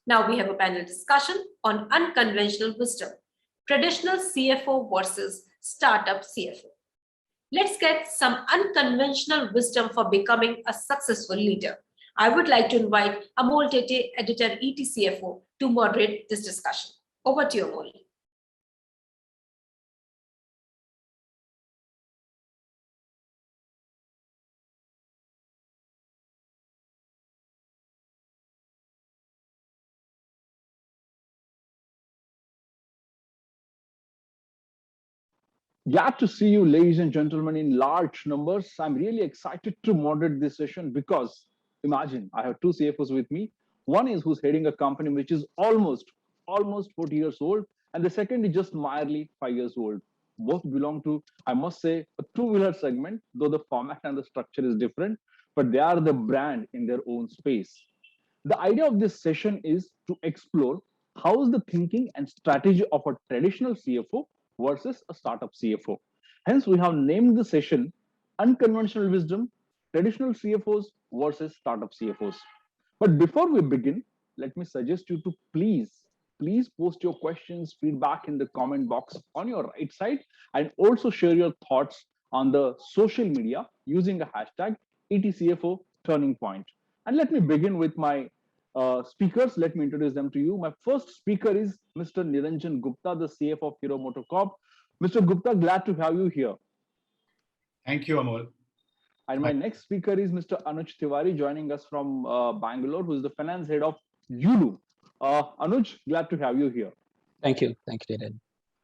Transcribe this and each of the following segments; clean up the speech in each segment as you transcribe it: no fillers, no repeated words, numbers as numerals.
Now we have a panel discussion on unconventional wisdom, traditional CFO versus startup CFO. Let's get some unconventional wisdom for becoming a successful leader. I would like to invite Amol Tete, editor ETCFO, to moderate this discussion. Over to you, Amol. Glad to see you, ladies and gentlemen, in large numbers. I'm really excited to moderate this session because imagine I have two CFOs with me. One is who's heading a company which is almost 40 years old, and the second is just merely 5 years old. Both belong to, I must say, a two-wheeler segment, though the format and the structure is different, but they are the brand in their own space. The idea of this session is to explore how is the thinking and strategy of a traditional CFO versus a startup CFO. Hence, we have named the session Unconventional Wisdom, Traditional CFOs versus Startup CFOs. But before we begin, let me suggest you to please post your questions, feedback in the comment box on your right side, and also share your thoughts on the social media using the hashtag ETCFO Turning Point. And let me begin with my speakers. Let me introduce them to you. My first speaker is Mr. Niranjan Gupta, the CFO of Hero MotoCorp. Mr. Gupta, glad to have you here. Thank you, Amol. And my next speaker is Mr. Anuj Tiwari, joining us from Bangalore, who is the finance head of Yulu. Anuj, glad to have you here. Thank you. Thank you, Niranjan.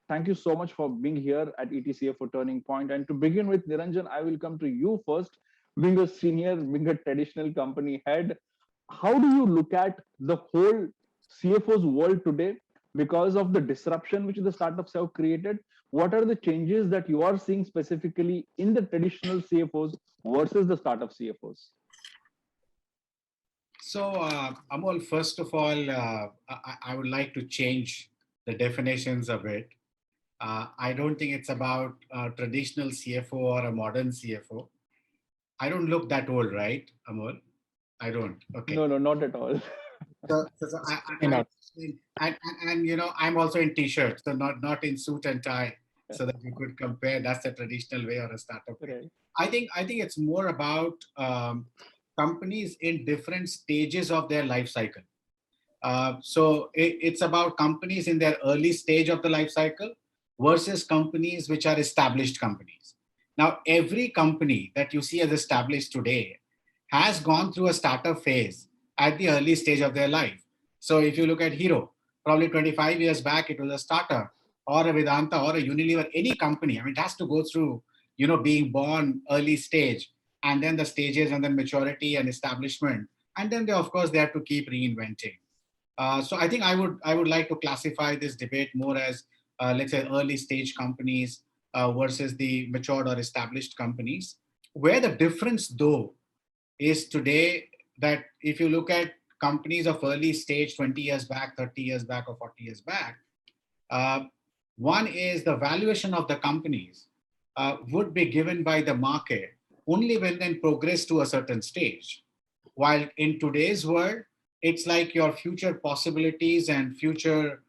Thank you so much for being here at ETCFO Turning Point. And to begin with, Niranjan, I will come to you first. Being a senior, being a traditional company head, how do you look at the whole CFO's world today because of the disruption which the startups have created? What are the changes that you are seeing specifically in the traditional CFOs versus the startup CFOs? So, Amol, first of all, I would like to change the definitions a bit. I don't think it's about a traditional CFO or a modern CFO. I don't look that old, right, Amol? I don't. Okay. No, not at all. And you know, I'm also in t-shirt, so not in suit and tie, so that you could compare. That's the traditional way or a startup way. Right. I think it's more about companies in different stages of their life cycle. So it's about companies in their early stage of the life cycle versus companies which are established companies. Now, every company that you see as established today has gone through a startup phase at the early stage of their life. So if you look at Hero, probably 25 years back, it was a startup, or a Vedanta or a Unilever, any company. I mean, it has to go through, you know, being born early stage, and then the stages, and then maturity and establishment. And then of course, they have to keep reinventing. So I think I would like to classify this debate more as, let's say, early stage companies versus the matured or established companies. Where the difference, though, is today that if you look at companies of early stage 20 years back, 30 years back, or 40 years back, one is the valuation of the companies would be given by the market only when they progress to a certain stage. While in today's world, it's like your future possibilities and future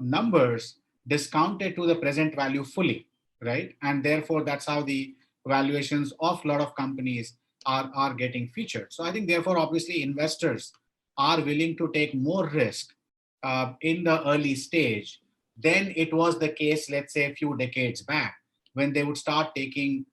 numbers discounted to the present value fully, right? And therefore, that's how the valuations of a lot of companies are getting featured. So I think, therefore, obviously, investors are willing to take more risk in the early stage than it was the case, let's say, a few decades back, when they would start taking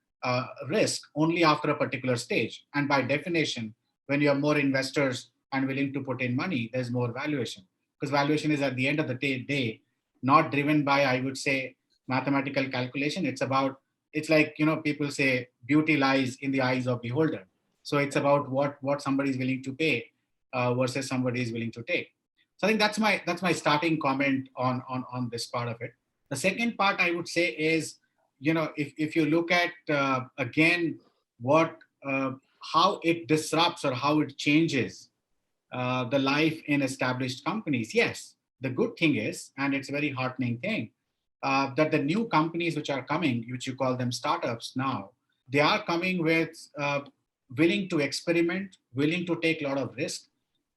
risk only after a particular stage. And by definition, when you have more investors and willing to put in money, there's more valuation. Because valuation is, at the end of the day, not driven by, I would say, mathematical calculation. It's like, you know, people say beauty lies in the eyes of beholder. So it's about what somebody is willing to pay versus somebody is willing to take. So I think that's my starting comment on this part of it. The second part I would say is, you know, if you look at again how it disrupts or how it changes the life in established companies. Yes, the good thing is, and it's a very heartening thing, that the new companies which are coming, which you call them startups now, they are coming with willing to experiment, willing to take a lot of risk,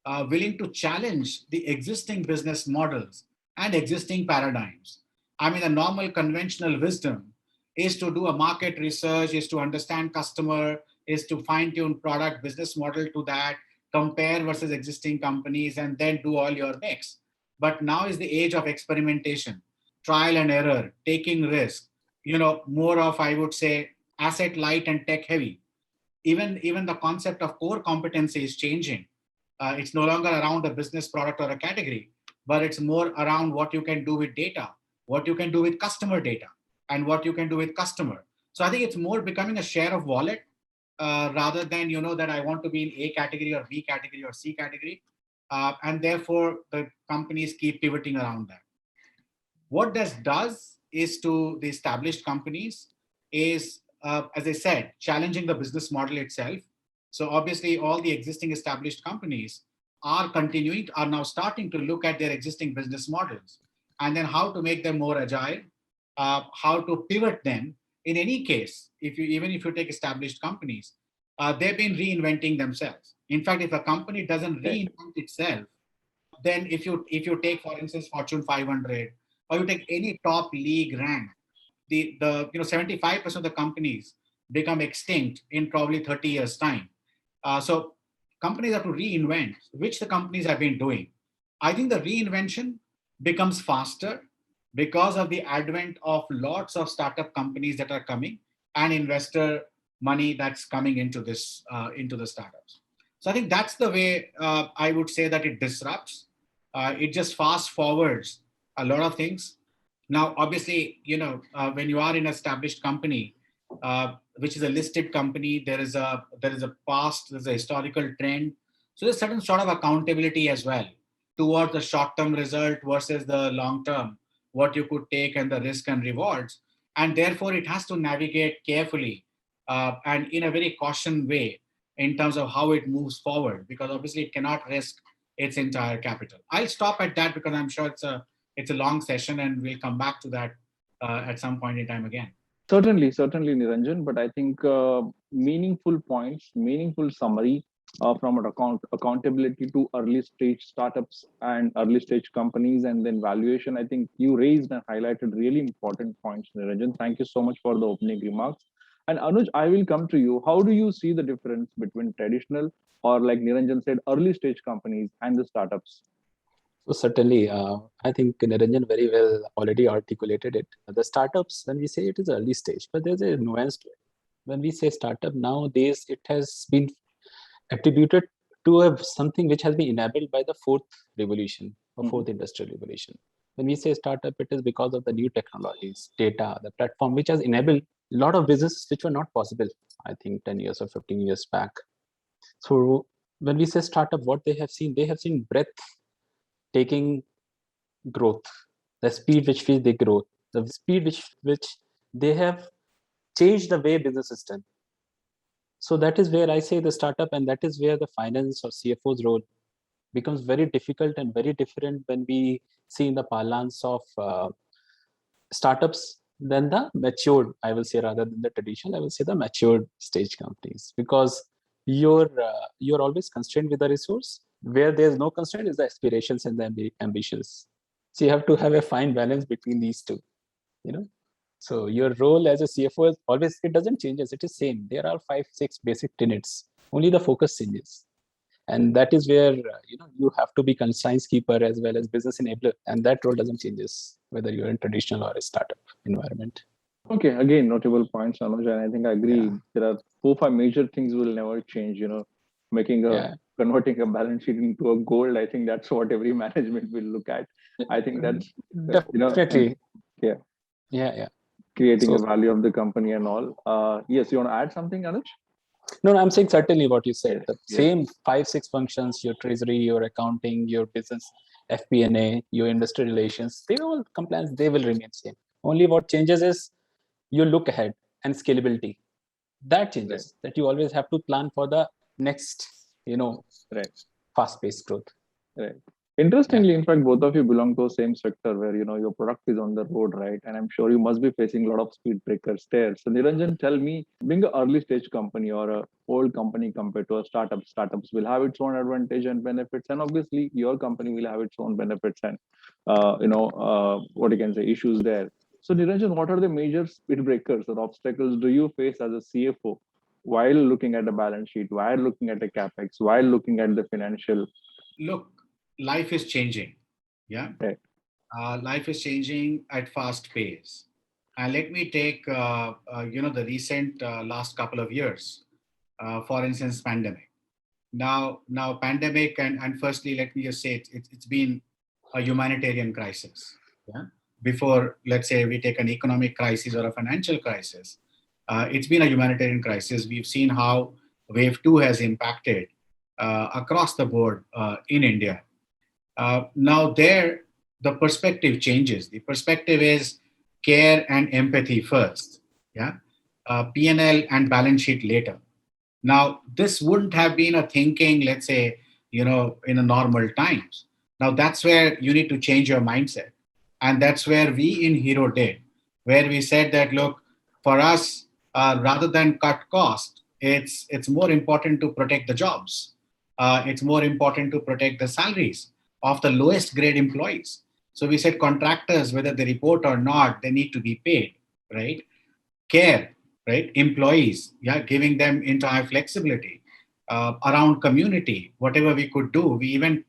willing to challenge the existing business models and existing paradigms. I mean, the normal conventional wisdom is to do a market research, is to understand customer, is to fine tune product business model to that, compare versus existing companies, and then do all your mix. But now is the age of experimentation, trial and error, taking risk, more of, I would say, asset light and tech heavy. Even the concept of core competency is changing. It's no longer around a business product or a category, but it's more around what you can do with data, what you can do with customer data, and what you can do with customer. So I think it's more becoming a share of wallet rather than, that I want to be in A category or B category or C category. And therefore, the companies keep pivoting around that. What this does is to the established companies is, as I said, challenging the business model itself. So obviously all the existing established companies are now starting to look at their existing business models and then how to make them more agile, how to pivot them. In any case, even if you take established companies, they've been reinventing themselves. In fact, if a company doesn't reinvent itself, then if you take, for instance, Fortune 500, or you take any top league rank, the 75% of the companies become extinct in probably 30 years time. So companies have to reinvent, which the companies have been doing. I think the reinvention becomes faster because of the advent of lots of startup companies that are coming and investor money that's coming into this into the startups. So I think that's the way I would say that it disrupts. It just fast forwards a lot of things. Now, obviously, when you are in an established company, which is a listed company, there is a past, there's a historical trend. So there's certain sort of accountability as well towards the short-term result versus the long-term, what you could take and the risk and rewards. And therefore, it has to navigate carefully and in a very caution way in terms of how it moves forward, because obviously it cannot risk its entire capital. I'll stop at that because I'm sure it's a long session and we'll come back to that at some point in time again. Certainly, Niranjan. But I think meaningful points, meaningful summary from accountability to early stage startups and early stage companies, and then valuation. I think you raised and highlighted really important points, Niranjan. Thank you so much for the opening remarks. And Anuj, I will come to you. How do you see the difference between traditional, or like Niranjan said, early stage companies and the startups? So certainly, I think Niranjan very well already articulated it. The startups, when we say it is early stage, but there's a nuance to it. When we say startup nowadays, it has been attributed to something which has been enabled by the fourth revolution or fourth industrial revolution. When we say startup, it is because of the new technologies, data, the platform, which has enabled a lot of businesses which were not possible, I think 10 years or 15 years back. So when we say startup, what they have seen breadth taking growth, the speed which they grow, the speed which they have changed the way business is done. So that is where I say the startup, and that is where the finance or CFO's role becomes very difficult and very different when we see in the parlance of startups than the matured, I will say, rather than the traditional, I will say the matured stage companies, because you're always constrained with the resource. Where there's no constraint is the aspirations and the ambitions. So you have to have a fine balance between these two, So your role as a CFO is always, it doesn't change, it is same. There are 5-6 basic tenets, only the focus changes. And that is where, you have to be constraints keeper as well as business enabler. And that role doesn't changes whether you're in traditional or a startup environment. Okay, again, notable points, Anuj, and I think I agree. Yeah. There are 4-5 major things will never change, converting a balance sheet into a gold. I think that's what every management will look at. I think that's definitely. Yeah. Creating a value of the company and all. Yes, you want to add something, Anuj? No, I'm saying certainly what you said. The same 5-6 functions, your treasury, your accounting, your business, FP&A, your investor relations, they all compliance, they will remain same. Only what changes is you look ahead and scalability. That changes, that you always have to plan for the next, fast-paced growth. Right. Interestingly, in fact, both of you belong to the same sector where your product is on the road, right? And I'm sure you must be facing a lot of speed breakers there. So Niranjan, tell me, being an early stage company or a old company compared to a startup, startups will have its own advantage and benefits, and obviously your company will have its own benefits and what you can say issues there. So Niranjan, what are the major speed breakers or obstacles do you face as a CFO while looking at the balance sheet, while looking at the capex, while looking at the financial? Look, life is changing. Yeah. Right. Life is changing at fast pace. And let me take, the recent last couple of years, for instance, pandemic. Now pandemic, and firstly, let me just say it's been a humanitarian crisis. Yeah. Before, let's say, we take an economic crisis or a financial crisis, it's been a humanitarian crisis. We've seen how wave two has impacted across the board in India. Now there, the perspective changes. The perspective is care and empathy first. Yeah. P&L and balance sheet later. Now, this wouldn't have been a thinking, let's say, in a normal times. Now, that's where you need to change your mindset. And that's where we in Hero did, where we said that, look, for us, rather than cut cost, it's more important to protect the jobs. It's more important to protect the salaries of the lowest grade employees. So we said contractors, whether they report or not, they need to be paid, right? Care, right? Employees, yeah, giving them entire flexibility around community, whatever we could do. We even,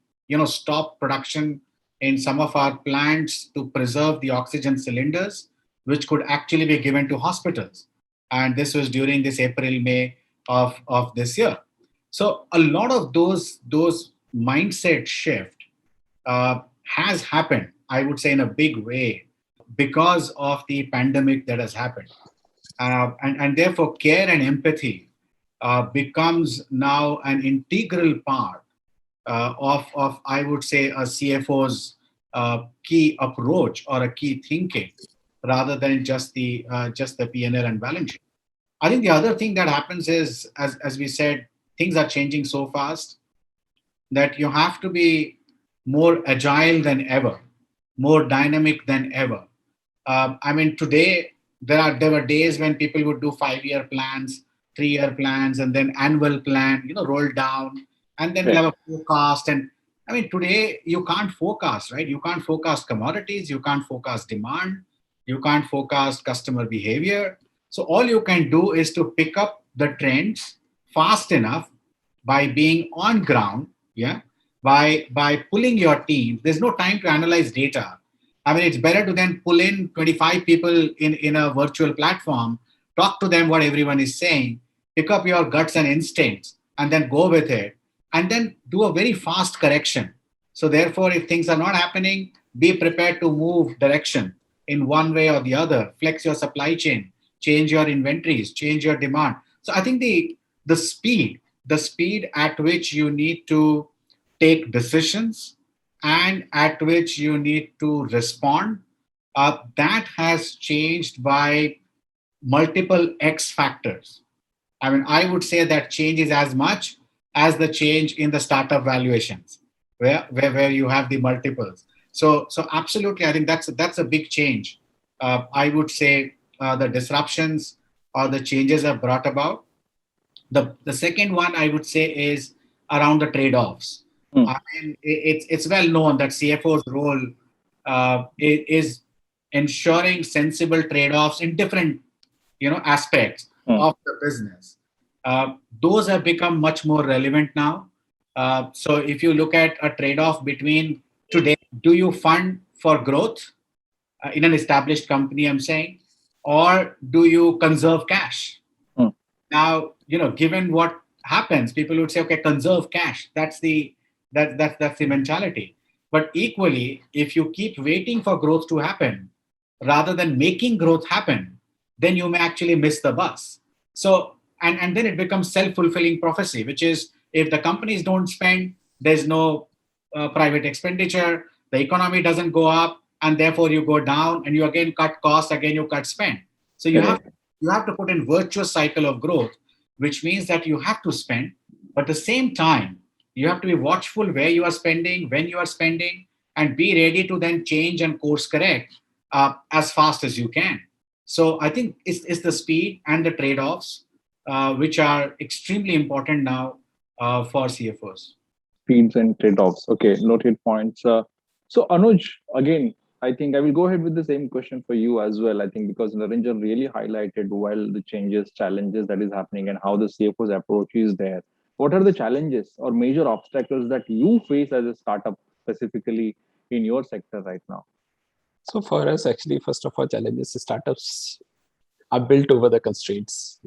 stopped production in some of our plants to preserve the oxygen cylinders, which could actually be given to hospitals. And this was during this April, May of this year. So a lot of those mindset shift has happened, I would say, in a big way because of the pandemic that has happened. And therefore, care and empathy becomes now an integral part of, I would say, a CFO's key approach or a key thinking, rather than just the P&L and balance sheet. I think the other thing that happens is, as we said, things are changing so fast that you have to be more agile than ever, more dynamic than ever. I mean, today there were days when people would do 5-year plans, 3-year plans, and then annual plan, roll down, and then we have a forecast. And I mean, today you can't forecast, right? You can't forecast commodities, you can't forecast demand, you can't forecast customer behavior. So all you can do is to pick up the trends fast enough by being on ground, yeah, by pulling your team. There's no time to analyze data. I mean, it's better to then pull in 25 people in a virtual platform, talk to them what everyone is saying, pick up your guts and instincts, and then go with it, and then do a very fast correction. So therefore, if things are not happening, be prepared to move direction in one way or the other, flex your supply chain, change your inventories, change your demand. So I think the speed at which you need to take decisions and at which you need to respond, that has changed by multiple X factors. I mean, I would say that change is as much as the change in the startup valuations, where you have the multiples. So absolutely, I think that's a big change. I would say the disruptions or the changes have brought about. The second one I would say is around the trade-offs. I mean, it's well known that CFO's role is ensuring sensible trade-offs in different aspects of the business. Those have become much more relevant now. So if you look at a trade-off between today, do you fund for growth in an established company, I'm saying, or do you conserve cash? Now, given what happens, people would say, okay, conserve cash. That's the mentality. But equally, if you keep waiting for growth to happen rather than making growth happen, then you may actually miss the bus. So, and then it becomes self-fulfilling prophecy, which is if the companies don't spend, there's no private expenditure, the economy doesn't go up, and therefore you go down, and you again cut costs, again you cut spend. So you have to put in virtuous cycle of growth, which means that you have to spend, but at the same time, You have to be watchful where you are spending, when you are spending, and be ready to then change and course correct as fast as you can. So I think it's the speed and the trade-offs which are extremely important now for CFOs. Speeds and trade-offs. Okay, noted points. So Anuj, again, I think I will go ahead with the same question for you as well. I think because Naranjan really highlighted well the changes, challenges that is happening and how the CFO's approach is there. What are the challenges or major obstacles that you face as a startup specifically in your sector right now? So for us, actually, first of all, challenges startups are built over the constraints,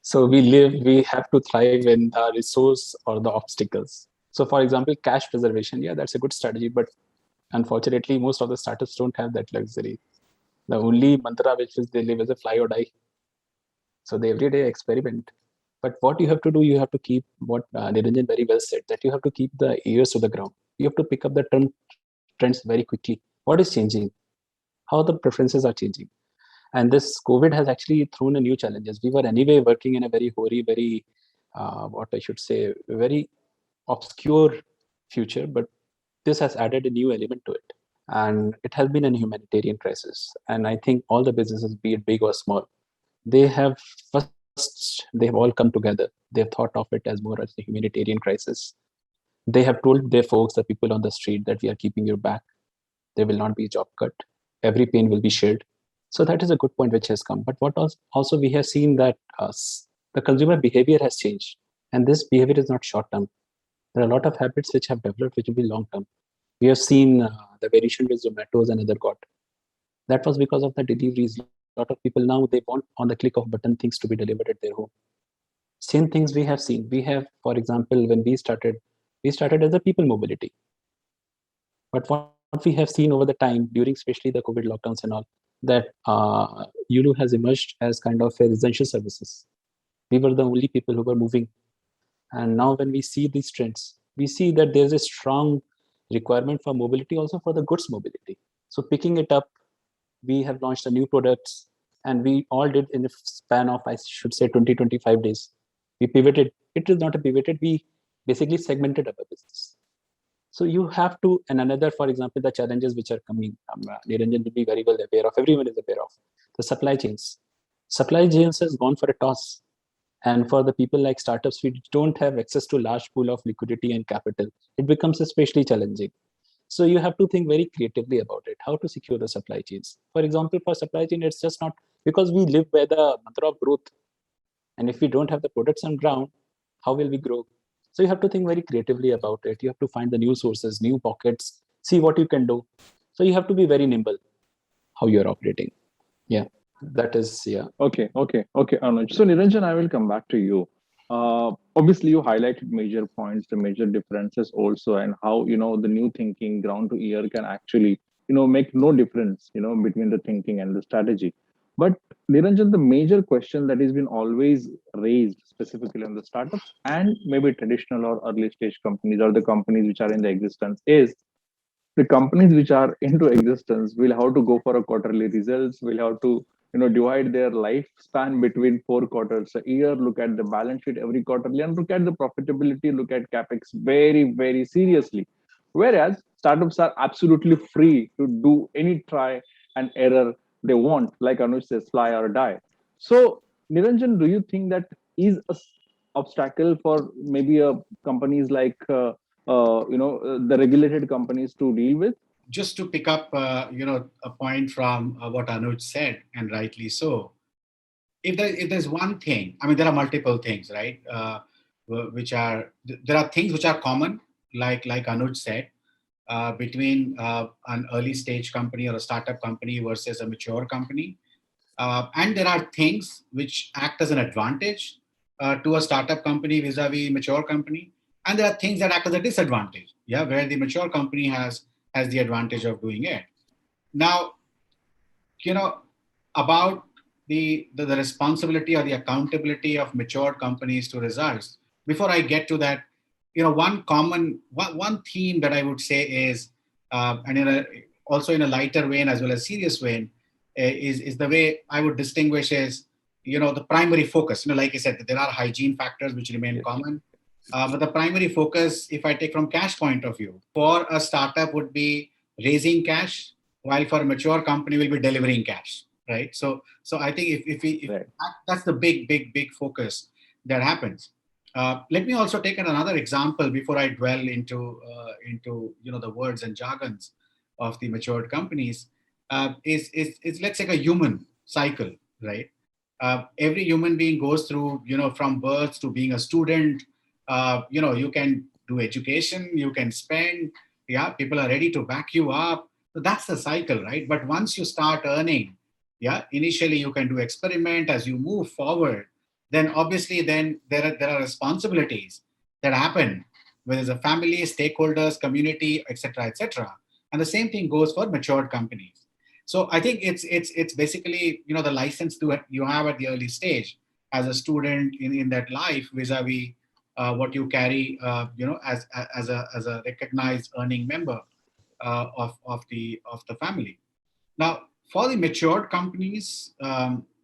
So we have to thrive in the resource or the obstacles. So for example, cash preservation, yeah, that's a good strategy, but unfortunately, most of the startups don't have that luxury. The only mantra which is they live is a fly or die. So they everyday experiment. But what you have to do, you have to keep what Niranjan very well said, that you have to keep the ears to the ground. You have to pick up the trends very quickly. What is changing? How the preferences are changing? And this COVID has actually thrown a new challenges. We were anyway working in a very hoary, very, what I should say, very obscure future, but this has added a new element to it. And it has been a humanitarian crisis. And I think all the businesses, be it big or small, they have they have all come together. They have thought of it as more as a humanitarian crisis. They have told their folks, the people on the street, that we are keeping your back. There will not be a job cut. Every pain will be shared. So that is a good point which has come. But what also we have seen that the consumer behavior has changed. And this behavior is not short term. There are a lot of habits which have developed which will be long term. We have seen the variation with Zomato's and other got. That was because of the deliveries. A lot of people now, they want on the click of button things to be delivered at their home. Same things we have seen. We have, for example, when we started as a people mobility. But what we have seen over the time, during especially the COVID lockdowns and all, that Yulu has emerged as kind of a residential services. We were the only people who were moving. And now when we see these trends, we see that there's a strong requirement for mobility, also for the goods mobility. So picking it up, we have launched a new products, and we all did in a span of, I should say, 20-25 days. We pivoted. It is not a pivoted. We basically segmented our business. So you have to, and another, for example, the challenges which are coming, Niranjan will be very well aware of, everyone is aware of, the supply chains. Supply chains has gone for a toss. And for the people like startups, we don't have access to large pool of liquidity and capital. It becomes especially challenging. So you have to think very creatively about it, how to secure the supply chains. For example, for supply chain, it's just not because we live by the mantra of growth. And if we don't have the products on ground, how will we grow? So you have to think very creatively about it. You have to find the new sources, new pockets, see what you can do. So you have to be very nimble how you're operating. Yeah, that is, yeah. Okay, Anuj. So Niranjan, I will come back to you. Obviously, you highlighted major points, the major differences also, and how the new thinking, ground to ear, can actually make no difference between the thinking and the strategy. But Niranjan, the major question that has been always raised, specifically on the startups and maybe traditional or early stage companies or the companies which are in the existence, is the companies which are into existence will have to go for a quarterly results, will have to divide their lifespan between 4 quarters a year, look at the balance sheet every quarterly, and look at the profitability, look at capex very, very seriously. Whereas startups are absolutely free to do any try and error they want, like Anush says, fly or die. So Niranjan, do you think that is a obstacle for maybe companies like the regulated companies to deal with? Just to pick up, a point from what Anuj said, and rightly so. If there's one thing, I mean, there are multiple things, right? There are things which are common, like Anuj said, between an early stage company or a startup company versus a mature company. And there are things which act as an advantage to a startup company vis-a-vis mature company. And there are things that act as a disadvantage, where the mature company has the advantage of doing it. Now, about the responsibility or the accountability of mature companies to results. Before I get to that, one theme that I would say is, and also in a lighter vein as well as serious vein, is the way I would distinguish is, the primary focus. Like I said, there are hygiene factors which remain common. But the primary focus, if I take from cash point of view, for a startup would be raising cash, while for a mature company will be delivering cash, right? So I think if Right. that's the big focus that happens. Let me also take another example before I dwell into the words and jargons of the matured companies. Is let's take a human cycle, right? Every human being goes through, from birth to being a student. You can do education, you can spend, yeah, people are ready to back you up. So that's the cycle, right? But once you start earning, yeah, initially you can do experiment. As you move forward, then obviously then there are responsibilities that happen, whether it's a family, stakeholders, community, etc., etc. And the same thing goes for matured companies. So I think it's basically, the license to you have at the early stage as a student in that life, vis-a-vis what you carry, as a recognized earning member of the family. Now, for the matured companies,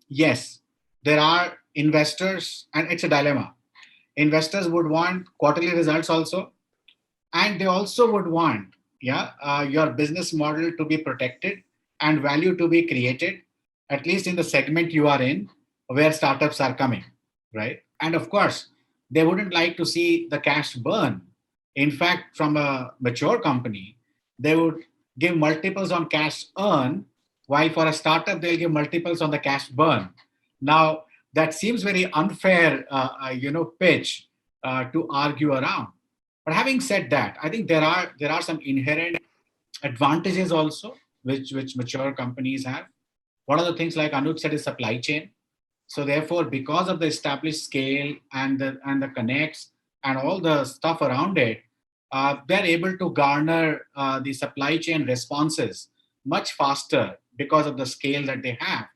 yes, there are investors, and it's a dilemma. Investors would want quarterly results also, and they also would want, your business model to be protected and value to be created, at least in the segment you are in, where startups are coming, right? And of course, they wouldn't like to see the cash burn. In fact, from a mature company, they would give multiples on cash earn, while for a startup they'll give multiples on the cash burn. Now, that seems very unfair, pitch to argue around. But having said that, I think there are some inherent advantages also which mature companies have. One of the things, like Anuj said, is supply chain. So therefore, because of the established scale and the connects and all the stuff around it, they're able to garner the supply chain responses much faster because of the scale that they have.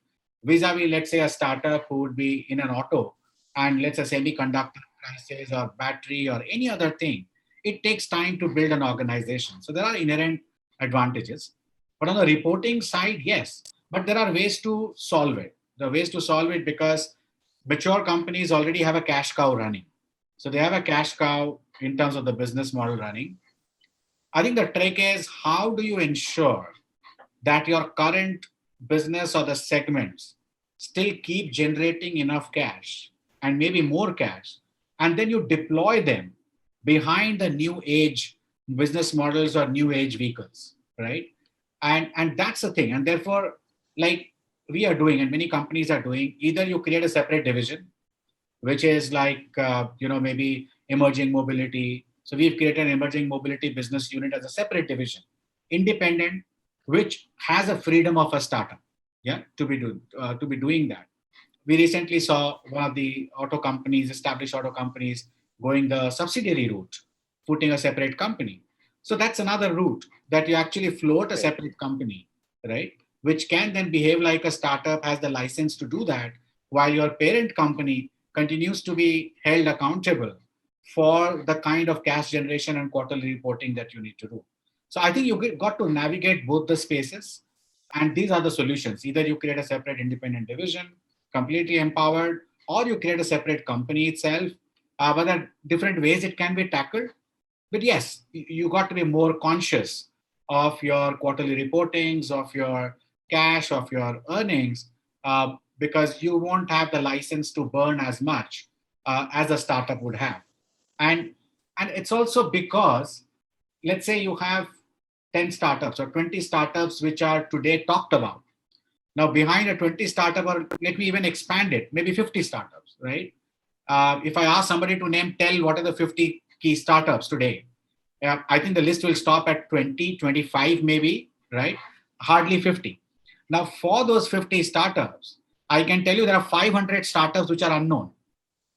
Vis-a-vis, let's say, a startup who would be in an auto, and let's say semiconductor crisis or battery or any other thing, it takes time to build an organization. So there are inherent advantages. But on the reporting side, yes, but there are ways to solve it. The ways to solve it, because mature companies already have a cash cow running. So they have a cash cow in terms of the business model running. I think the trick is, how do you ensure that your current business or the segments still keep generating enough cash and maybe more cash, and then you deploy them behind the new age business models or new age vehicles, right? And that's the thing. And therefore, like we are doing and many companies are doing, either you create a separate division, which is like, maybe emerging mobility. So we've created an emerging mobility business unit as a separate division, independent, which has a freedom of a startup, yeah, to be doing that. We recently saw one of the established auto companies, going the subsidiary route, putting a separate company. So that's another route, that you actually float a separate company, right? Which can then behave like a startup, has the license to do that, while your parent company continues to be held accountable for the kind of cash generation and quarterly reporting that you need to do. So I think you got to navigate both the spaces. And these are the solutions. Either you create a separate independent division, completely empowered, or you create a separate company itself. But there are different ways it can be tackled. But yes, you got to be more conscious of your quarterly reportings, of your cash, of your earnings, because you won't have the license to burn as much as a startup would have. And it's also because, let's say you have 10 startups or 20 startups which are today talked about. Now, behind a 20 startup, or let me even expand it, maybe 50 startups, right? If I ask somebody to tell what are the 50 key startups today, I think the list will stop at 20, 25 maybe, right? Hardly 50. Now, for those 50 startups, I can tell you there are 500 startups which are unknown,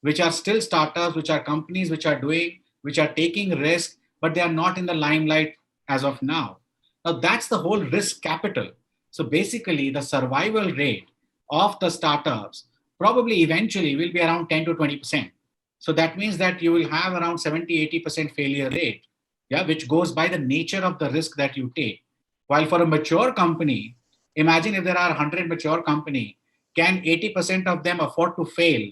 which are still startups, which are companies which are taking risk, but they are not in the limelight as of now. Now, that's the whole risk capital. So basically, the survival rate of the startups probably eventually will be around 10 to 20%. So that means that you will have around 70-80% failure rate, yeah, which goes by the nature of the risk that you take. While for a mature company, imagine if there are 100 mature company, can 80% of them afford to fail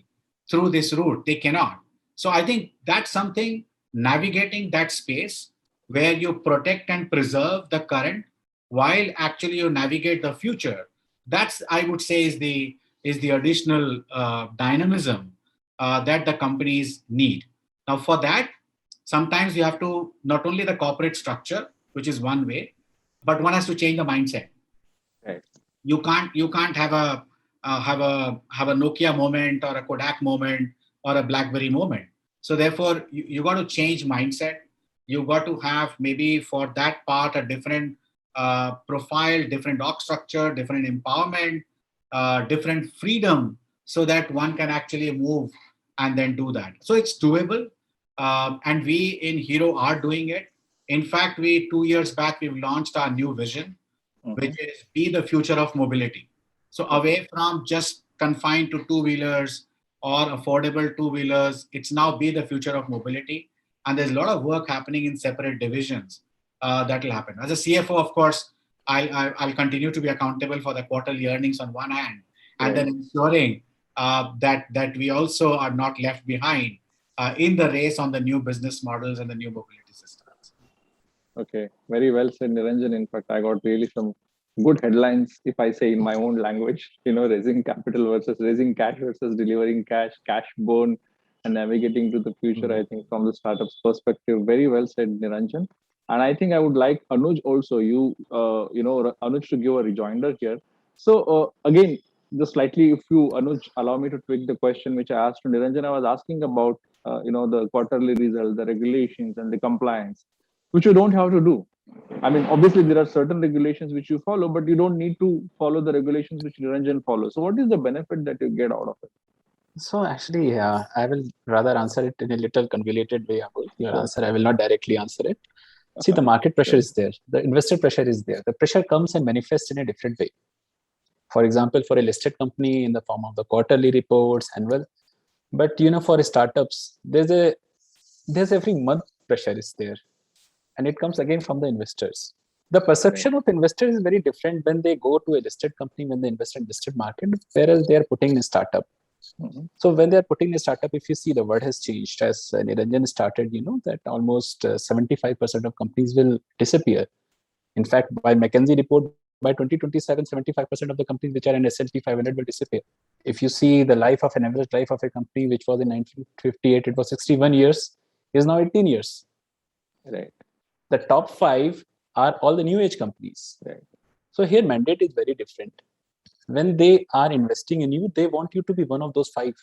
through this route? They cannot. So I think that's something, navigating that space where you protect and preserve the current while actually you navigate the future. That's, I would say, is the additional dynamism that the companies need. Now, for that, sometimes you have to, not only the corporate structure, which is one way, but one has to change the mindset. Right. You can't have a Nokia moment or a Kodak moment or a BlackBerry moment. So therefore, you got to change mindset. You got to have, maybe for that part, a different profile, different org structure, different empowerment, different freedom, so that one can actually move and then do that. So it's doable, and we in Hero are doing it. In fact, 2 years back, we've launched our new vision, which is be the future of mobility. So away from just confined to two-wheelers or affordable two-wheelers, it's now be the future of mobility. And there's a lot of work happening in separate divisions that will happen. As a CFO, of course, I'll continue to be accountable for the quarterly earnings on one hand, and then ensuring that we also are not left behind in the race on the new business models and the new mobility systems. Okay, very well said, Niranjan. In fact, I got really some good headlines, if I say in my own language, raising capital versus raising cash versus delivering cash, cash burn, and navigating to the future. I think from the startup's perspective, very well said, Niranjan. And I think I would like Anuj also, Anuj, to give a rejoinder here. So again, just slightly, if you, Anuj, allow me to tweak the question which I asked to Niranjan. I was asking about, the quarterly result, the regulations, and the compliance, which you don't have to do. I mean, obviously, there are certain regulations which you follow, but you don't need to follow the regulations which Niranjan follows. So, what is the benefit that you get out of it? So actually, I will rather answer it in a little convoluted way. Abul. Your Sure. answer, I will not directly answer it. See, the market pressure is there. The investor pressure is there. The pressure comes and manifests in a different way. For example, for a listed company in the form of the quarterly reports, annual. But for startups, there's every month pressure is there, and it comes again from the investors. The perception of investors is very different when they go to a listed company, when they invest in listed market, whereas they are putting in a startup. So when they are putting a startup, if you see, the word has changed. As Niranjan started, that almost 75% of companies will disappear. In fact, by McKinsey report, by 2027, 75% of the companies which are in S&P 500 will disappear. If you see the life of an average life of a company, which was in 1958, it was 61 years, is now 18 years. Right. The top 5 are all the new age companies. Right. So here mandate is very different. When they are investing in you, they want you to be one of those 5.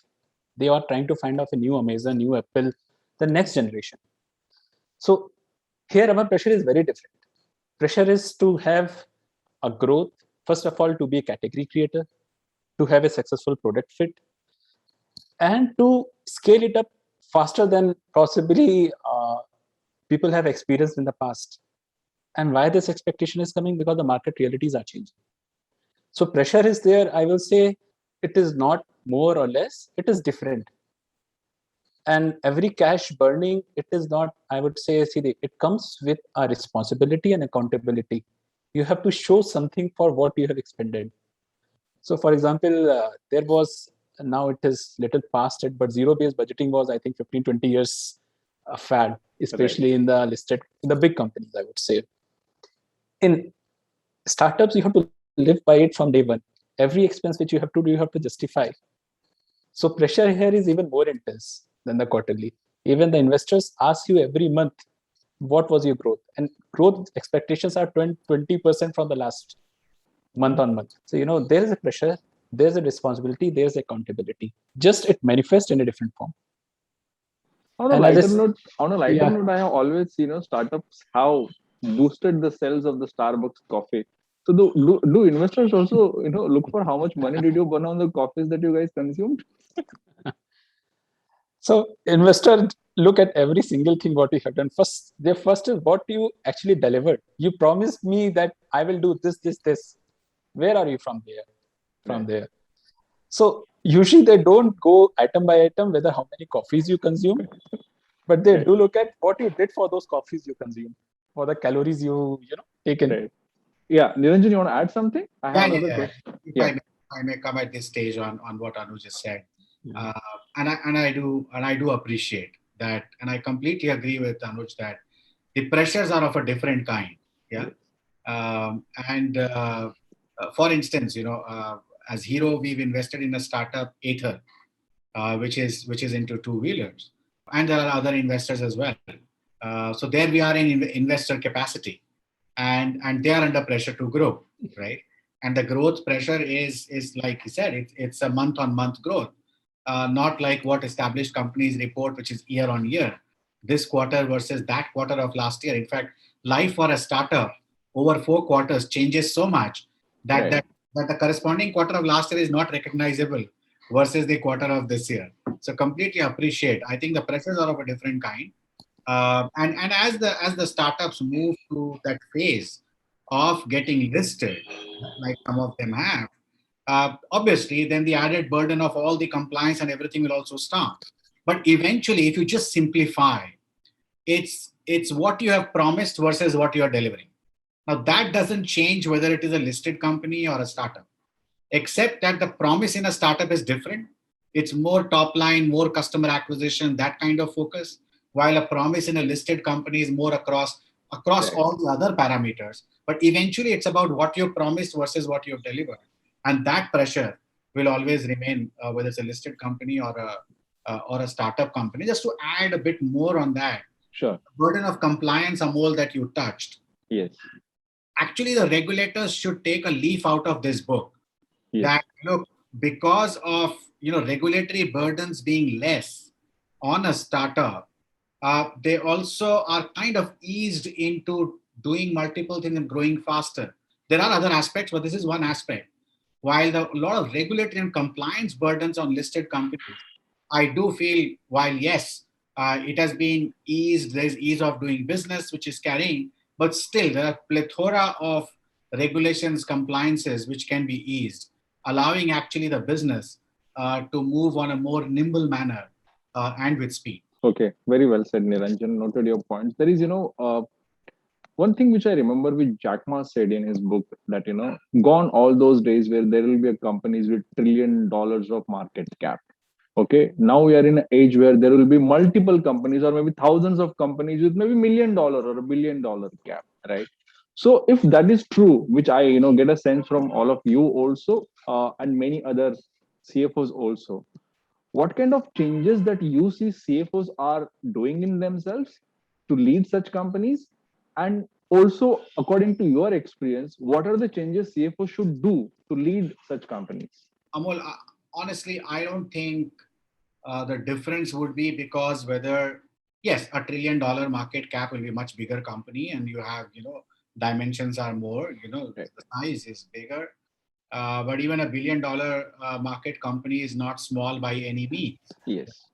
They are trying to find out a new Amazon, new Apple, the next generation. So here our pressure is very different. Pressure is to have a growth, first of all, to be a category creator, to have a successful product fit, and to scale it up faster than possibly people have experienced in the past. And why this expectation is coming? Because the market realities are changing. So pressure is there. I will say it is not more or less, it is different. And every cash burning, it is not, I would say, see, it comes with a responsibility and accountability. You have to show something for what you have expended. So for example, there was, now it is little past it, but zero-based budgeting was, I think, 15, 20 years a fad, especially in the big companies, I would say. In startups, you have to live by it from day one. Every expense which you have to do, you have to justify. So pressure here is even more intense than the quarterly. Even the investors ask you every month, what was your growth? And growth expectations are 20% from the last month on month. So, there is a pressure, there's a responsibility, there's accountability. Just it manifests in a different form. On a lighter note, I have always seen startups have boosted the sales of the Starbucks coffee. So do investors also look for how much money did you burn on the coffees that you guys consumed? So investors look at every single thing what you have done. First is what you actually delivered. You promised me that I will do this. Where are you from there? So usually they don't go item by item whether how many coffees you consume, but they do look at what you did for those coffees you consume, for the calories you taken. Right. Yeah, Niranjan, you want to add something? I have another question. If I may come at this stage on what Anu just said. Yeah. And I do appreciate that, and I completely agree with Anuj that the pressures are of a different kind. Yeah. And for instance, as Hero, we've invested in a startup, Ather, which is into two-wheelers, and there are other investors as well. So there we are in investor capacity, and they are under pressure to grow, right? And the growth pressure is like you said, it's a month-on-month growth, not like what established companies report, which is year on year, this quarter versus that quarter of last year. In fact, life for a startup over 4 quarters changes so much that Right. that the corresponding quarter of last year is not recognizable versus the quarter of this year. So completely appreciate. I think the pressures are of a different kind, and as the startups move to that phase of getting listed, like some of them have, obviously then the added burden of all the compliance and everything will also start. But eventually, if you just simplify, it's what you have promised versus what you are delivering. Now that doesn't change whether it is a listed company or a startup, except that the promise in a startup is different. It's more top line, more customer acquisition, that kind of focus, while a promise in a listed company is more across Right. all the other parameters. But eventually, it's about what you promised versus what you've delivered, and that pressure will always remain, whether it's a listed company or a startup company. Just to add a bit more on that, Sure. burden of compliance, Amol, that you touched. Yes. Actually, the regulators should take a leaf out of this book, Yes. that because of regulatory burdens being less on a startup, they also are kind of eased into doing multiple things and growing faster. There are other aspects, but this is one aspect. While a lot of regulatory and compliance burdens on listed companies, I do feel, while yes, it has been eased, there's ease of doing business which is carrying, but still there are plethora of regulations, compliances which can be eased, allowing actually the business to move on a more nimble manner and with speed. Okay. Very well said, Niranjan. Noted your points. There is, one thing which I remember which Jack Ma said in his book that, gone all those days where there will be a companies with $1 trillion of market cap. Okay. Now we are in an age where there will be multiple companies or maybe thousands of companies with maybe $1 million or $1 billion cap, right? So if that is true, which I, get a sense from all of you also, and many other CFOs also, what kind of changes that you see CFOs are doing in themselves to lead such companies? And also, according to your experience, what are the changes CFOs should do to lead such companies? Amol, honestly, I don't think the difference would be because whether, yes, $1 trillion market cap will be a much bigger company, and you have, dimensions are more, Right. the size is bigger. But even $1 billion market company is not small by any means. Yes.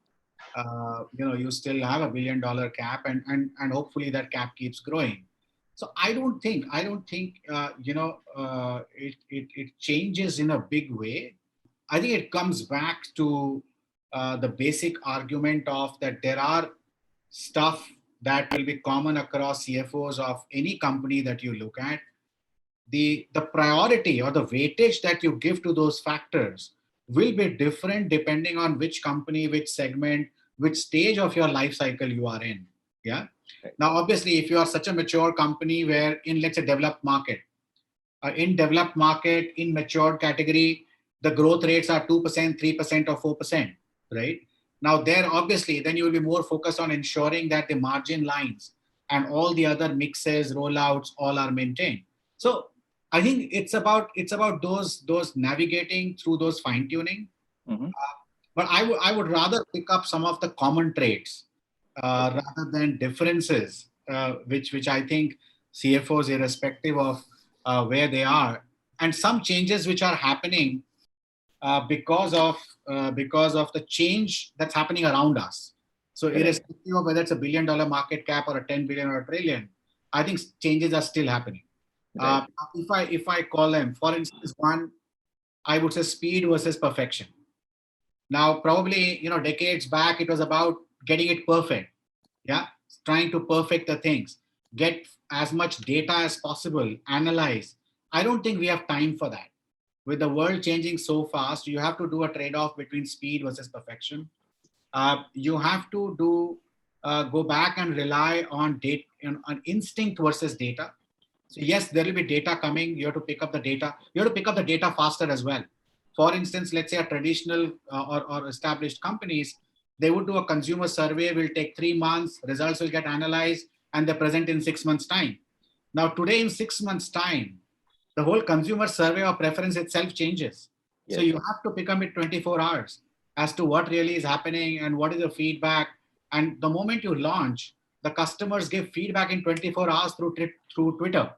You still have $1 billion cap, and hopefully that cap keeps growing. So I don't think it changes in a big way. I think it comes back to the basic argument of that there are stuff that will be common across CFOs of any company that you look at. The priority or the weightage that you give to those factors will be different depending on which company, which segment, which stage of your life cycle you are in. Yeah. Right. Now, obviously, if you are such a mature company where in, let's say, developed market, in matured category, the growth rates are 2%, 3%, or 4%, right? Now, there, obviously, then you will be more focused on ensuring that the margin lines and all the other mixes, rollouts, all are maintained. So I think it's about those navigating through those fine tuning. Mhm. But I would rather pick up some of the common traits rather than differences, which I think CFOs, irrespective of where they are, and some changes which are happening because of the change that's happening around us. So Correct. irrespective of whether it's $1 billion market cap or a 10 billion or a trillion, I think changes are still happening. Right. If I call them, for instance, one, I would say speed versus perfection. Now, probably, decades back, it was about getting it perfect. Yeah. Trying to perfect the things, get as much data as possible, analyze. I don't think we have time for that. with the world changing so fast, you have to do a trade-off between speed versus perfection. You have to go back and rely on data, on instinct versus data. So yes, there will be data coming. You have to pick up the data. You have to pick up the data faster as well. For instance, let's say a traditional or established companies, they would do a consumer survey, will take 3 months, results will get analyzed, and they're present in 6 months' time. Now, today in 6 months' time, the whole consumer survey or preference itself changes. Yes. So you have to pick up in 24 hours as to what really is happening and what is the feedback. And the moment you launch, the customers give feedback in 24 hours through Twitter.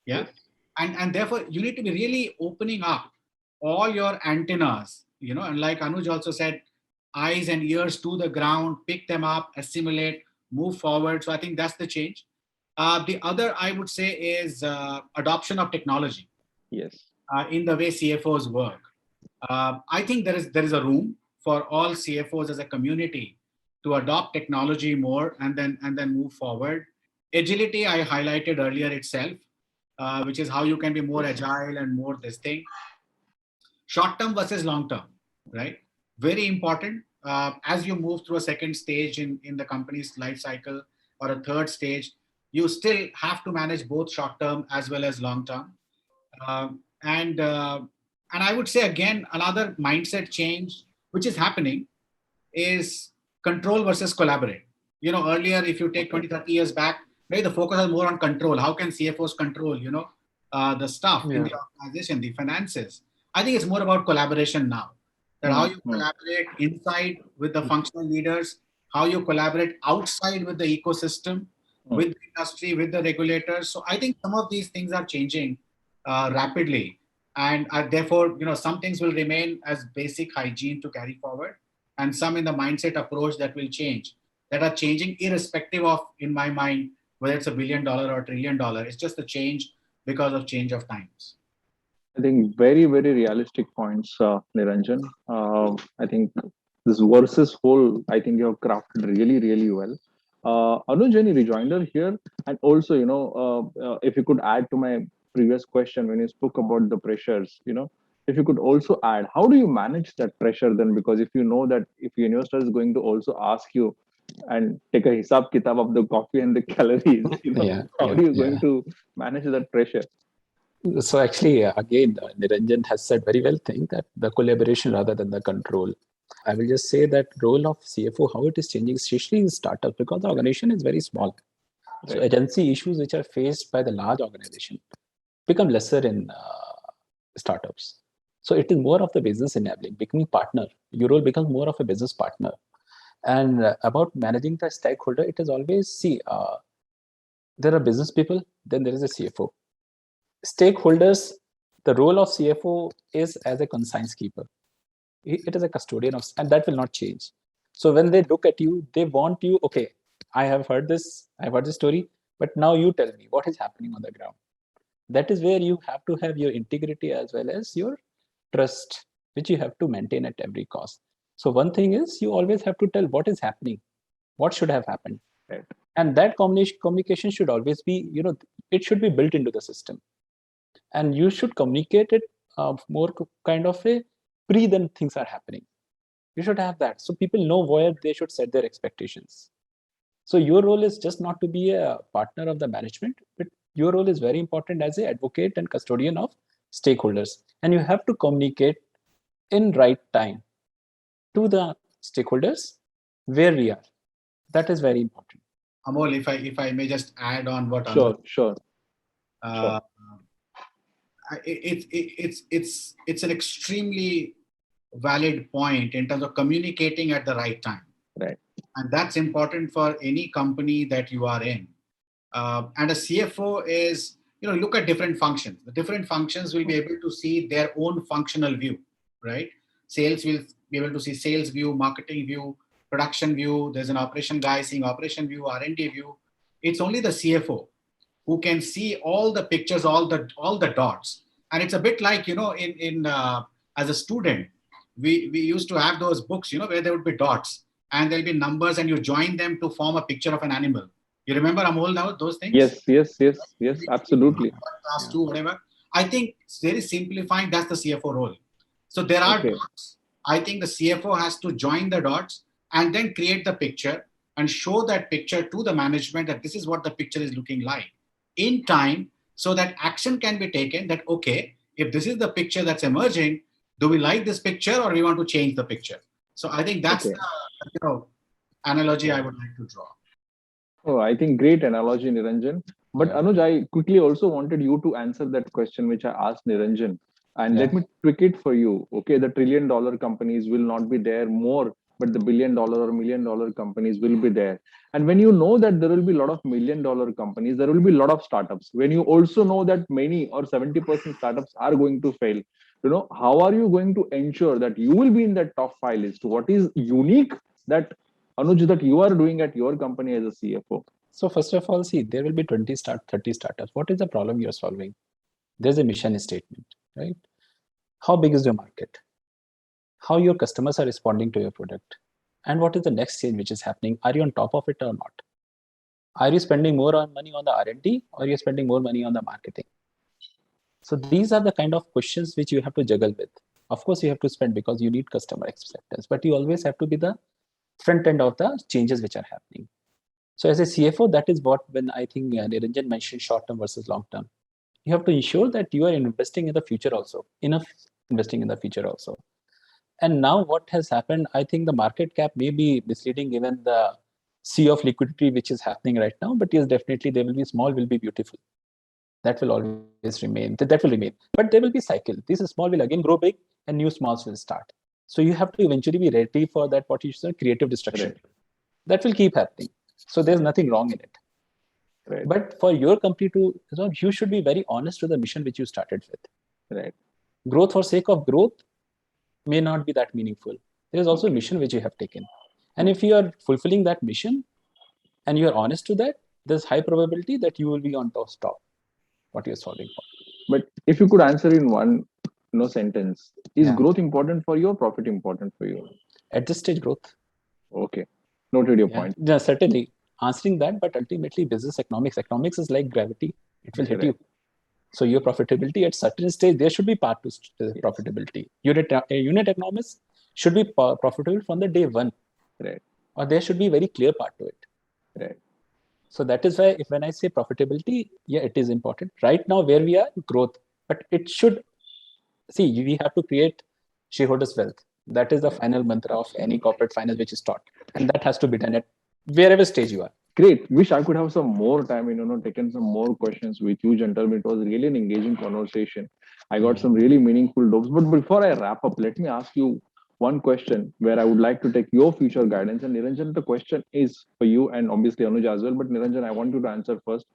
Yeah. Yes. And therefore you need to be really opening up all your antennas, and like Anuj also said, eyes and ears to the ground, pick them up, assimilate, move forward. So I think that's the change. The other I would say is adoption of technology. Yes. In the way CFOs work. I think there is a room for all CFOs as a community to adopt technology more and then move forward. Agility I highlighted earlier itself, which is how you can be more agile and more this thing. Short term versus long term, right? Very important. As you move through a second stage in the company's life cycle or a third stage, you still have to manage both short term as well as long term. And I would say again, another mindset change which is happening is control versus collaborate. Earlier, if you take 20, 30 years back, maybe the focus was more on control. How can CFOs control, the stuff in the organization, the finances? I think it's more about collaboration now. That how you collaborate inside with the functional leaders, how you collaborate outside with the ecosystem, with the industry, with the regulators. So I think some of these things are changing rapidly. And therefore, some things will remain as basic hygiene to carry forward, and some in the mindset approach that will change, that are changing irrespective of, in my mind, whether it's $1 billion or $1 trillion. It's just a change because of change of times. I think very, very realistic points, Niranjan. I think this versus whole, I think you have crafted really, really well. Anuj, any rejoinder here? And also, if you could add to my previous question when you spoke about the pressures, if you could also add, how do you manage that pressure then? Because if you know that if your investor is going to also ask you and take a hisab kitab of the coffee and the calories, how are you going to manage that pressure? So actually, again, Niranjan has said very well thing that the collaboration rather than the control. I will just say that role of CFO, how it is changing, especially in startups, because the organization is very small. So agency issues which are faced by the large organization become lesser in startups. So it is more of the business enabling, becoming partner. Your role becomes more of a business partner. And about managing the stakeholder, it is always, there are business people, then there is a CFO. Stakeholders, the role of CFO is as a conscience keeper. It is a custodian of, and that will not change. So when they look at you, they want you, okay, I have heard this story, but now you tell me what is happening on the ground. That is where you have to have your integrity as well as your trust, which you have to maintain at every cost. So one thing is you always have to tell what is happening, what should have happened. Right. And that communication should always be, it should be built into the system. And you should communicate it more kind of a pre than things are happening. You should have that. So people know where they should set their expectations. So your role is just not to be a partner of the management, but your role is very important as an advocate and custodian of stakeholders. And you have to communicate in right time to the stakeholders where we are. That is very important. Amol, if I may just add on what Sure. It's an extremely valid point in terms of communicating at the right time. Right. And that's important for any company that you are in. And a CFO is, look at different functions. The different functions will be able to see their own functional view, right? Sales will be able to see sales view, marketing view, production view. There's an operation guy seeing operation view, R&D view. It's only the CFO who can see all the pictures, all the dots. And it's a bit like, as a student, we used to have those books, where there would be dots and there'll be numbers and you join them to form a picture of an animal. You remember, Amol, now those things? Yes, absolutely. Class 2, whatever. I think it's very simplifying, that's the CFO role. So there are Okay. dots. I think the CFO has to join the dots and then create the picture and show that picture to the management that this is what the picture is looking like in time, so that action can be taken that, okay, if this is the picture that's emerging, do we like this picture or we want to change the picture? So I think that's Okay. the analogy I would like to draw. Oh, I think great analogy, Niranjan. But Yeah. Anuj, I quickly also wanted you to answer that question which I asked Niranjan. And let Yeah. me tweak it for you. Okay, the trillion-dollar companies will not be there more, but the billion-dollar or million-dollar companies will be there. And when you know that there will be a lot of million-dollar companies, there will be a lot of startups. When you also know that many or 70% startups are going to fail, how are you going to ensure that you will be in that top 5 list? What is unique that Anuj, that you are doing at your company as a CFO? So first of all, see, there will be 30 startups. What is the problem you're solving? There's a mission statement, right? How big is your market? How your customers are responding to your product? And what is the next change which is happening? Are you on top of it or not? Are you spending more on money on the R&D or are you spending more money on the marketing? So these are the kind of questions which you have to juggle with. Of course, you have to spend because you need customer acceptance, but you always have to be the front end of the changes which are happening. So as a CFO, that is what when I think Niranjan mentioned short term versus long term. You have to ensure that you are investing in the future also, enough investing in the future also. And now what has happened, I think the market cap may be misleading given the sea of liquidity which is happening right now, but yes, definitely they will be small, will be beautiful. That will always remain. That will remain. But there will be cycle. This small will again grow big and new smalls will start. So you have to eventually be ready for that, what you said, creative destruction. Right. That will keep happening. So there's nothing wrong in it. Right. But for your company to, you should be very honest to the mission which you started with. Right. Growth for sake of growth may not be that meaningful. There is also a mission which you have taken. And if you are fulfilling that mission and you are honest to that, there's high probability that you will be on top what you're solving for. But if you could answer in one sentence, is Yeah. growth important for you or profit important for you? At this stage, growth. Okay. Noted your Yeah. point. Yeah, certainly answering that, but ultimately business economics is like gravity. It will hit Right. you. So your profitability at certain stage, there should be path to profitability. Unit economics should be profitable from the day one. Right. Or there should be very clear part to it. Right. So that is why when I say profitability, yeah, it is important. Right now where we are, growth. But it should, see, we have to create shareholders' wealth. That is the final mantra of any corporate finance which is taught. And that has to be done at wherever stage you are. Great. Wish I could have some more time, taken some more questions with you, gentlemen. It was really an engaging conversation. I got some really meaningful doubts. But before I wrap up, let me ask you one question where I would like to take your future guidance. And Niranjan, the question is for you and obviously Anuj as well. But Niranjan, I want you to answer first.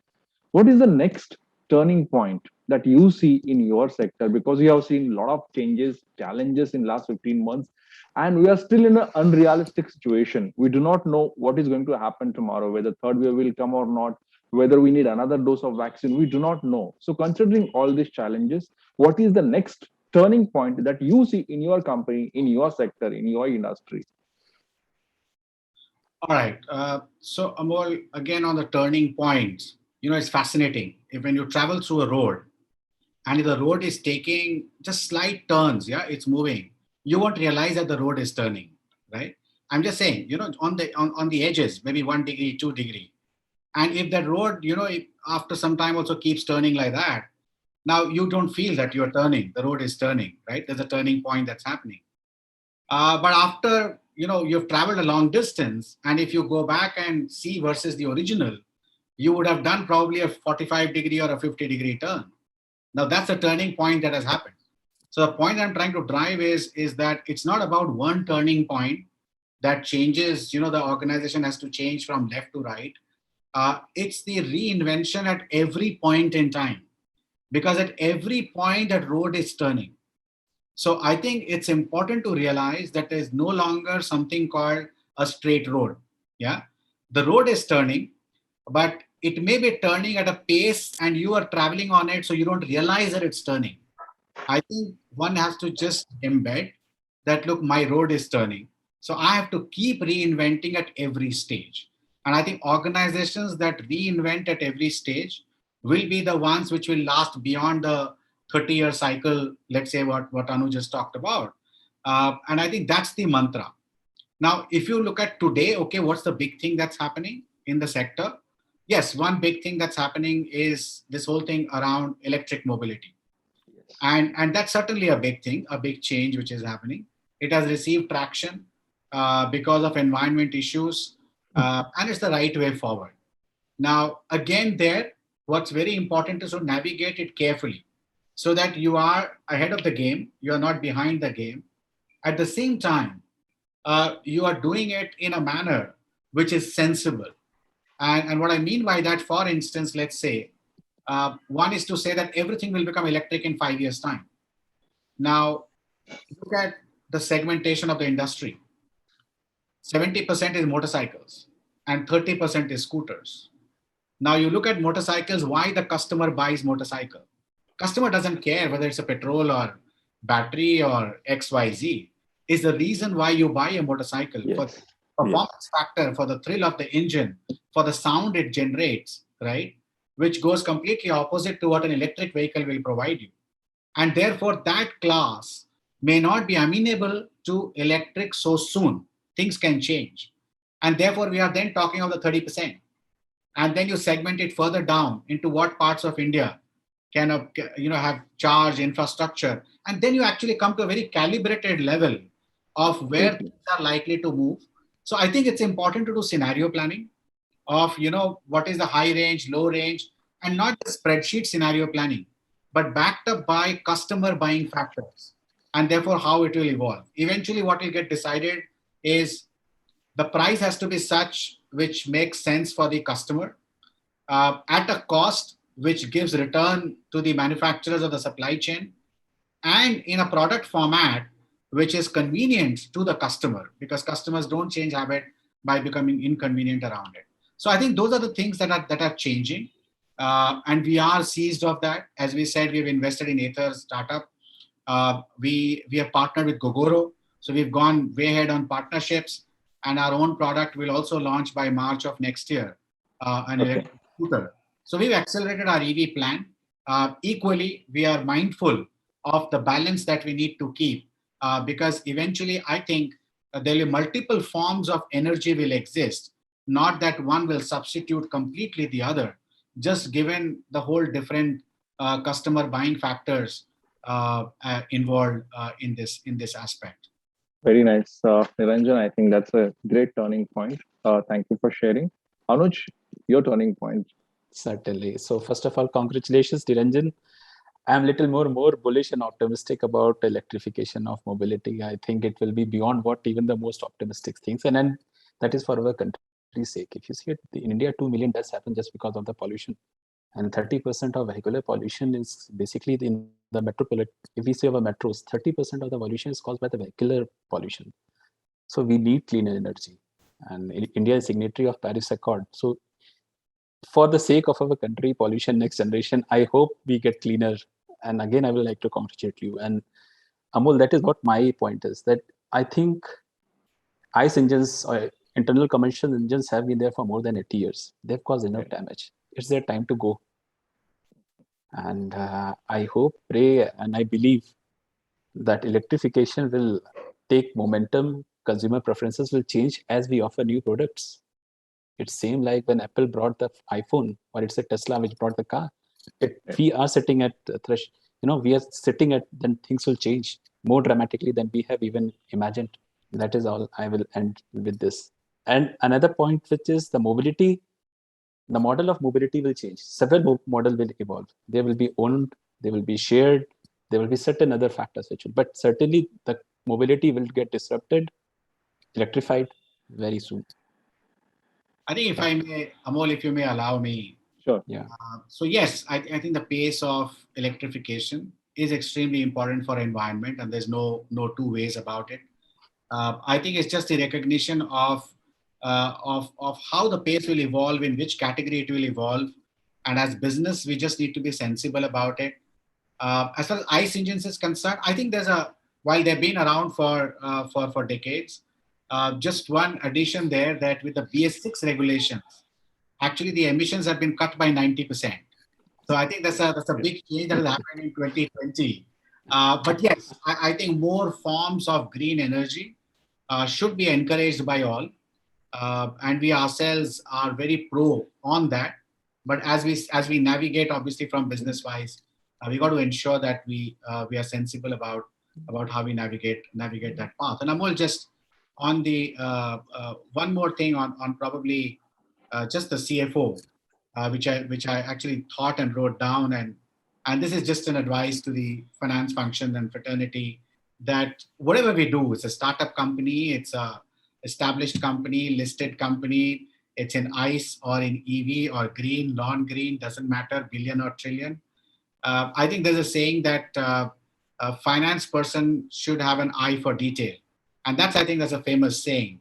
What is the next turning point that you see in your sector? Because we have seen a lot of changes, challenges in last 15 months, and we are still in an unrealistic situation. We do not know what is going to happen tomorrow, whether third wave will come or not, whether we need another dose of vaccine. We do not know. So considering all these challenges, what is the next turning point that you see in your company, in your sector, in your industry? All right. So Amol, again on the turning points, it's fascinating. When you travel through a road and if the road is taking just slight turns, yeah, it's moving, you won't realize that the road is turning, right? I'm just saying, on the edges, maybe 1 degree, 2 degree. And if that road, if after some time also keeps turning like that, now you don't feel that you're turning, the road is turning, right? There's a turning point that's happening. But after, you've traveled a long distance, and if you go back and see versus the original, you would have done probably a 45-degree or a 50-degree turn. Now that's a turning point that has happened. So the point I'm trying to drive is that it's not about one turning point that changes, the organization has to change from left to right. It's the reinvention at every point in time, because at every point that road is turning. So I think it's important to realize that there's no longer something called a straight road. Yeah. The road is turning, but it may be turning at a pace and you are traveling on it, so you don't realize that it's turning. I think one has to just embed that, look, my road is turning. So I have to keep reinventing at every stage. And I think organizations that reinvent at every stage will be the ones which will last beyond the 30-year cycle, let's say what Anu just talked about. And I think that's the mantra. Now, if you look at today, okay, what's the big thing that's happening in the sector? Yes, one big thing that's happening is this whole thing around electric mobility. And that's certainly a big thing, a big change which is happening. It has received traction because of environment issues, and it's the right way forward. Now, again, what's very important is to navigate it carefully so that you are ahead of the game, you are not behind the game. At the same time, you are doing it in a manner which is sensible. And what I mean by that, for instance, let's say, one is to say that everything will become electric in 5 years' time. Now, look at the segmentation of the industry. 70% is motorcycles and 30% is scooters. Now you look at motorcycles, why the customer buys motorcycle. Customer doesn't care whether it's a petrol or battery or XYZ. Is the reason why you buy a motorcycle. Yes. For the performance factor, for the thrill of the engine, for the sound it generates, right? Which goes completely opposite to what an electric vehicle will provide you. And therefore that class may not be amenable to electric so soon. Things can change. And therefore we are then talking of the 30%. And then you segment it further down into what parts of India can have charge infrastructure. And then you actually come to a very calibrated level of where things are likely to move. So I think it's important to do scenario planning of, what is the high range, low range, and not just spreadsheet scenario planning, but backed up by customer buying factors and therefore how it will evolve. Eventually what will get decided is the price has to be such which makes sense for the customer at a cost which gives return to the manufacturers of the supply chain, and in a product format which is convenient to the customer, because customers don't change habit by becoming inconvenient around it. So I think those are the things that are changing, and we are seized of that. As we said, we've invested in Ather's startup. We have partnered with Gogoro, so we've gone way ahead on partnerships, and our own product will also launch by March of next year, an electric scooter. So we've accelerated our EV plan. Equally, we are mindful of the balance that we need to keep, because eventually I think there will be multiple forms of energy will exist, not that one will substitute completely the other, just given the whole different customer buying factors involved in this aspect. Very nice, Niranjan. I think that's a great turning point. Thank you for sharing. Anuj, your turning point. Certainly. So first of all, congratulations, Niranjan. I'm a little more bullish and optimistic about electrification of mobility. I think it will be beyond what even the most optimistic thinks, and then that is for our country's sake. If you see it, in India, 2 million deaths happen just because of the pollution, and 30% of vehicular pollution is basically in the metropolitan. If we say our metros, 30% of the pollution is caused by the vehicular pollution. So we need cleaner energy, and India is signatory of Paris Accord. So for the sake of our country, pollution, next generation, I hope we get cleaner. And again, I would like to congratulate you. And Amol, that is what my point is, that I think ICE engines or internal combustion engines have been there for more than 80 years. They've caused enough damage. It's their time to go. And I hope, pray, and I believe that electrification will take momentum. Consumer preferences will change as we offer new products. It's same like when Apple brought the iPhone, or it's a Tesla which brought the car. We are sitting at we are sitting at, then things will change more dramatically than we have even imagined. That is all. I will end with this. And another point, which is the mobility, the model of mobility will change. Several models will evolve. They will be owned, they will be shared, there will be certain other factors but certainly the mobility will get disrupted, electrified very soon. I think if I may, Amol, if you may allow me. Sure. Yeah. So yes, I think the pace of electrification is extremely important for environment, and there's no two ways about it. I think it's just a recognition of how the pace will evolve, in which category it will evolve, and as business, we just need to be sensible about it. As far as ICE engines is concerned, I think while they've been around for decades, just one addition there, that with the BS6 regulations, actually the emissions have been cut by 90%. So I think that's a big change that has happened in 2020. But yes, I think more forms of green energy should be encouraged by all. And we ourselves are very pro on that. But as we navigate, obviously from business wise, we got to ensure that we are sensible about how we navigate that path. And Amol, just on the one more thing on probably just the CFO, which I actually thought and wrote down, and this is just an advice to the finance function and fraternity, that whatever we do, it's a startup company, it's a established company, listed company, it's in ICE or in EV or green, non-green, doesn't matter, billion or trillion. I think there's a saying that a finance person should have an eye for detail. And I think that's a famous saying.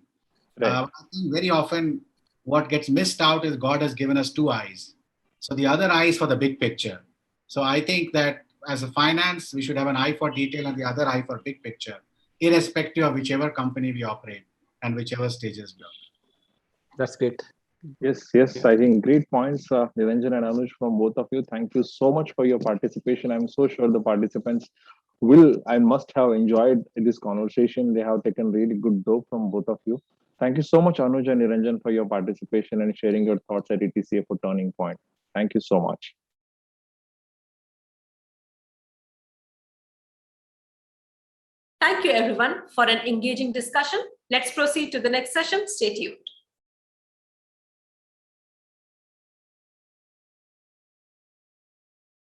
Right. I think very often what gets missed out is God has given us two eyes. So the other eye is for the big picture. So I think that as a finance, we should have an eye for detail and the other eye for big picture, irrespective of whichever company we operate and whichever stages we are. That's great. Yes, Yeah. I think great points, Niranjan and Anuj, from both of you. Thank you so much for your participation. I'm so sure the participants will and must have enjoyed this conversation. They have taken really good dope from both of you. Thank you so much, Anuj and Niranjan, for your participation and sharing your thoughts at ETCFO Turning Point. Thank you so much. Thank you everyone for an engaging discussion. Let's proceed to the next session. Stay tuned.